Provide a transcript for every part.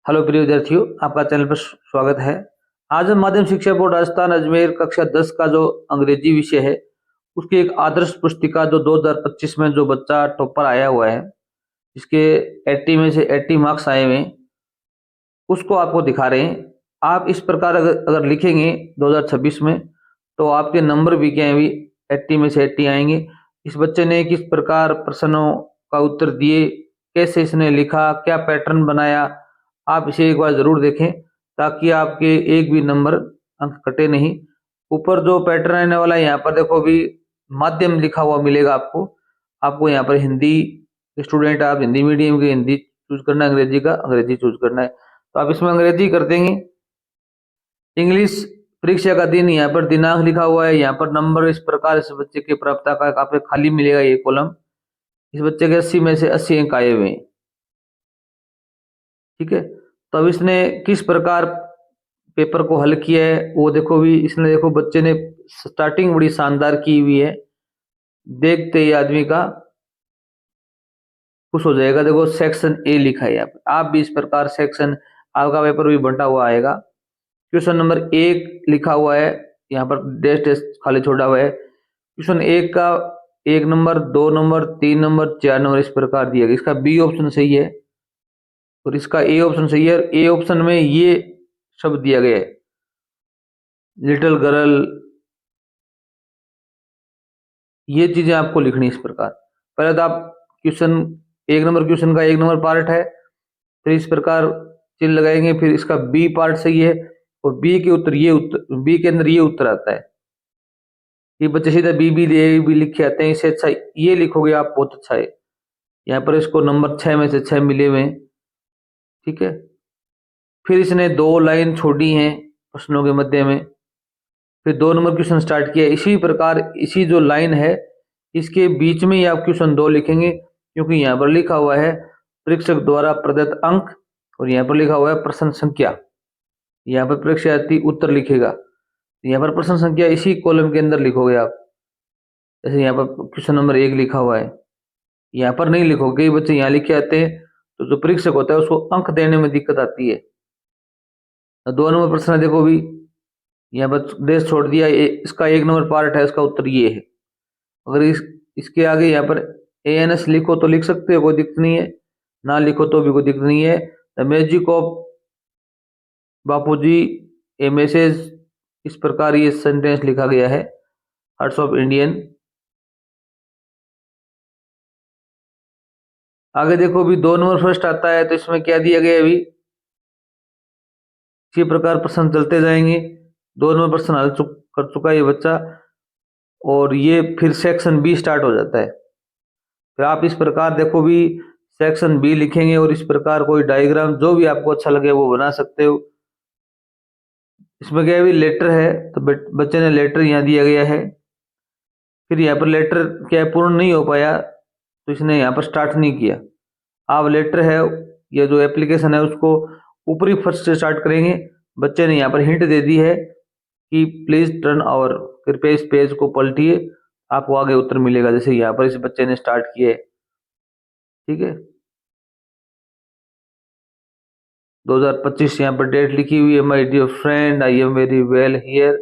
Hello प्रिय विद्यार्थियों, आपका चैनल पर स्वागत है। आज हम माध्यमिक शिक्षा बोर्ड राजस्थान अजमेर कक्षा 10 का जो अंग्रेजी विषय है उसकी एक आदर्श पुस्तिका जो 2025 में जो बच्चा टॉपर आया हुआ है, इसके 80 में से 80 मार्क्स आए हुए हैं, उसको आपको दिखा रहे हैं। आप इस प्रकार अगर लिखेंगे 2026 में तो आपके नंबर भी क्या है, भी 80 में से 80 आएंगे। इस बच्चे ने किस प्रकार प्रश्नों का उत्तर दिए, कैसे इसने लिखा, क्या पैटर्न बनाया, आप इसे एक बार जरूर देखें ताकि आपके एक भी नंबर अंक कटे नहीं। ऊपर जो पैटर्न आने वाला है यहाँ पर देखो भी माध्यम लिखा हुआ मिलेगा आपको। आपको यहाँ पर हिंदी स्टूडेंट, आप हिंदी मीडियम के हिंदी चूज करना है, अंग्रेजी का अंग्रेजी चूज करना है, तो आप इसमें अंग्रेजी कर देंगे। इंग्लिश परीक्षा का दिन यहाँ पर दिनांक लिखा हुआ है, यहाँ पर नंबर इस प्रकार इस बच्चे के प्राप्ता का आपको खाली मिलेगा ये कॉलम। इस बच्चे के 80 में से 80 अंक आए हुए हैं, ठीक है। तो अब इसने किस प्रकार पेपर को हल किया है वो देखो भी। इसने देखो बच्चे ने स्टार्टिंग बड़ी शानदार की हुई है, देखते ही आदमी का खुश हो जाएगा। देखो सेक्शन ए लिखा है यहाँ पर, आप भी इस प्रकार सेक्शन, आपका पेपर भी बंटा हुआ आएगा। क्वेश्चन नंबर 1 लिखा हुआ है, यहाँ पर डैश डैश खाली छोड़ा हुआ है। क्वेश्चन 1 का 1 नंबर, 2 नंबर, 3 नंबर, 4 नंबर इस प्रकार दिया गया। इसका बी ऑप्शन सही है और इसका ए ऑप्शन सही है। ए ऑप्शन में ये शब्द दिया गया है, लिटिल गर्ल, ये चीजें आपको लिखनी इस प्रकार। पहले तो आप क्वेश्चन 1 नंबर, क्वेश्चन का 1 नंबर पार्ट है, फिर इस प्रकार चिन्ह लगाएंगे, फिर इसका बी पार्ट सही है और बी के उत्तर ये उत्तर, बी के अंदर ये उत्तर आता है। ये बच्चे सीधा बी बी बी लिख के आते हैं, इससे अच्छा ये लिखोगे आप, बहुत अच्छा है। यहाँ पर इसको नंबर 6 में से 6 मिले हुए हैं, ठीक है। फिर इसने 2 लाइन छोड़ी हैं प्रश्नों के मध्य में, फिर 2 नंबर क्वेश्चन स्टार्ट किया। इसी प्रकार इसी जो लाइन है इसके बीच में ही आप क्वेश्चन 2 लिखेंगे, क्योंकि यहाँ पर लिखा हुआ है परीक्षक द्वारा प्रदत्त अंक और यहाँ पर लिखा हुआ है प्रश्न संख्या। यहाँ पर परीक्षार्थी उत्तर लिखेगा, यहाँ पर प्रश्न संख्या इसी कॉलम के अंदर लिखोगे आप। जैसे यहाँ पर क्वेश्चन नंबर 1 लिखा हुआ है, यहाँ पर नहीं लिखोगे। कई बच्चे यहाँ लिखे आते हैं तो जो परीक्षक होता है उसको अंक देने में दिक्कत आती है। 2 नंबर प्रश्न देखो भी, यहाँ पर डेश छोड़ दिया, इसका 1 नंबर पार्ट है, इसका उत्तर ये है। अगर इसके आगे यहाँ पर ANS लिखो तो लिख सकते हो, कोई दिक्कत नहीं है, ना लिखो तो भी कोई दिक्कत नहीं है। The magic of Bapuji A message, इस प्रकार ये सेंटेंस लिखा गया है, हार्ट्स ऑफ इंडियन। आगे देखो भी 2 नंबर फर्स्ट आता है, तो इसमें क्या दिया गया है अभी, इसी प्रकार प्रश्न चलते जाएंगे। 2 नंबर प्रश्न हल कर चुका है ये बच्चा और ये फिर सेक्शन बी स्टार्ट हो जाता है। फिर आप इस प्रकार देखो भी सेक्शन बी लिखेंगे और इस प्रकार कोई डायग्राम जो भी आपको अच्छा लगे वो बना सकते हो। इसमें क्या है भी लेटर है, तो बच्चे ने लेटर यहाँ दिया गया है। फिर यहाँ पर लेटर क्या है, पूर्ण नहीं हो पाया तो इसने यहाँ पर स्टार्ट नहीं किया। आप लेटर है, ये जो एप्लीकेशन है उसको ऊपरी फर्स्ट से स्टार्ट करेंगे। बच्चे ने यहाँ पर हिंट दे दी है कि प्लीज टर्न और, कृपया इस पेज को पलटिए, आपको आगे उत्तर मिलेगा। जैसे यहाँ पर इस बच्चे ने स्टार्ट किए, ठीक है। 2025 यहाँ पर डेट लिखी हुई है। My dear friend, I am very well here,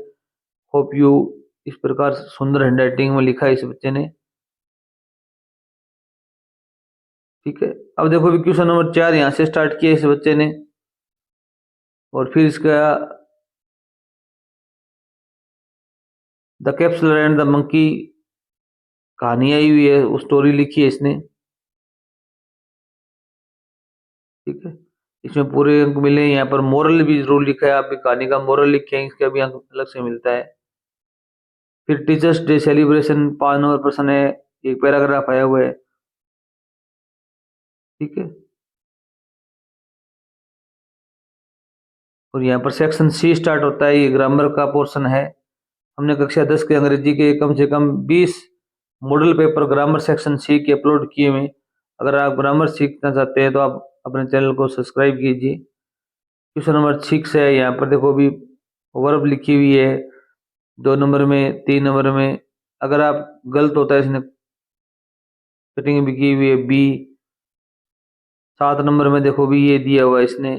hope you, इस प्रकार सुंदर हैंडराइटिंग में लिखा है इस बच्चे ने, ठीक है। अब देखो भी क्वेश्चन नंबर 4 यहाँ से स्टार्ट किया इस बच्चे ने और फिर इसका the capsular and the monkey कहानी आई हुई है, वो स्टोरी लिखी है इसने, ठीक है। इसमें पूरे अंक मिले। यहाँ पर मोरल भी जरूर लिखा है, आप भी कहानी का मोरल लिखे हैं, इसका भी अंक अलग से मिलता है। फिर टीचर्स डे सेलिब्रेशन 5 नंबर प्रश्न है, एक पैराग्राफ आया हुआ है, ठीक है। और यहाँ पर सेक्शन सी स्टार्ट होता है, ये ग्रामर का पोर्शन है। हमने कक्षा 10 के अंग्रेजी के कम से कम 20 model paper grammar section C के अपलोड किए हुए। अगर आप ग्रामर सीखना चाहते हैं तो आप अपने चैनल को सब्सक्राइब कीजिए। क्वेश्चन नंबर 6 है, यहाँ पर देखो भी वर्ब लिखी हुई है 2 नंबर में, 3 नंबर में। अगर आप गलत होता है इसने कटिंग भी की हुई है बी। 7 नंबर में देखो भी ये दिया हुआ है इसने,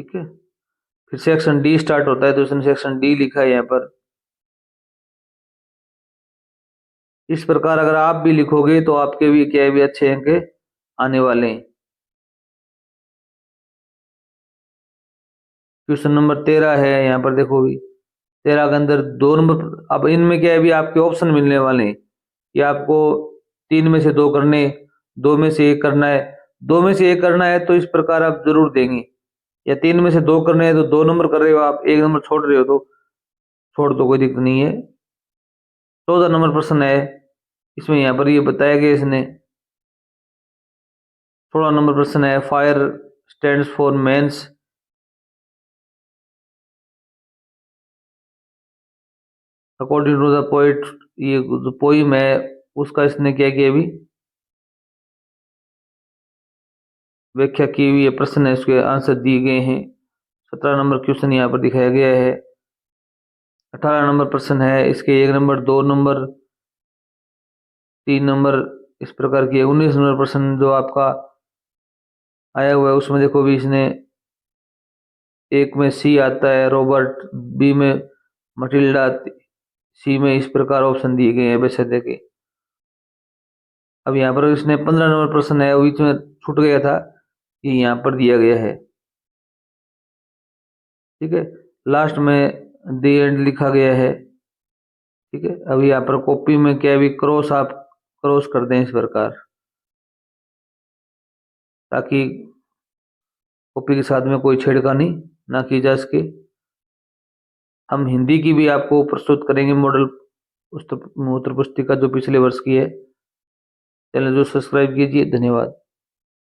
ठीक है। फिर सेक्शन डी स्टार्ट होता है तो इसने सेक्शन डी लिखा है यहाँ पर। इस प्रकार अगर आप भी लिखोगे तो आपके भी क्या है भी अच्छे अंक आने वाले हैं। क्वेश्चन नंबर 13 है, यहाँ पर देखो भी 13 के अंदर 2 नंबर। अब इनमें क्या है भी आपके ऑप्शन मिलने वाले हैं कि आपको 3 में से 2 करने, 2 में से 1 करना है। 2 में से 1 करना है तो इस प्रकार आप जरूर देंगे, या 3 में से 2 करने हैं तो 2 नंबर कर रहे हो आप, 1 नंबर छोड़ रहे हो तो छोड़ दो, कोई दिक्कत नहीं है। 14 नंबर प्रश्न है, इसमें यहाँ पर ये बताया गया इसने। 16 नंबर प्रश्न है, fire stands for men's. According to the poet, ये जो पोइम है उसका इसने क्या किया अभी व्याख्या की हुई है। प्रश्न है, इसके आंसर दिए गए हैं। 17 नंबर क्वेश्चन यहाँ पर दिखाया गया है। 18 नंबर प्रश्न है, इसके 1 नंबर, 2 नंबर, 3 नंबर इस प्रकार की है। 19 नंबर प्रश्न जो आपका आया हुआ है उसमें देखो भी इसने एक में सी आता है रॉबर्ट, बी में मटिल्डा, सी में इस प्रकार ऑप्शन दिए गए हैं वैसे देखे। अब यहाँ पर इसने 15 नंबर प्रश्न है, वो बीच में छूट गया था, ये यहाँ पर दिया गया है। ठीक है, लास्ट में दी एंड लिखा गया है। ठीक है, अब यहाँ पर कॉपी में क्या भी क्रॉस आप क्रॉस कर दें इस प्रकार, ताकि कॉपी के साथ में कोई छेड़खानी ना की जा सके। हम हिंदी की भी आपको प्रस्तुत करेंगे मॉडल उत्तर पुस्तिका जो पिछले वर्ष की है। चैनल जो सब्सक्राइब कीजिए। धन्यवाद।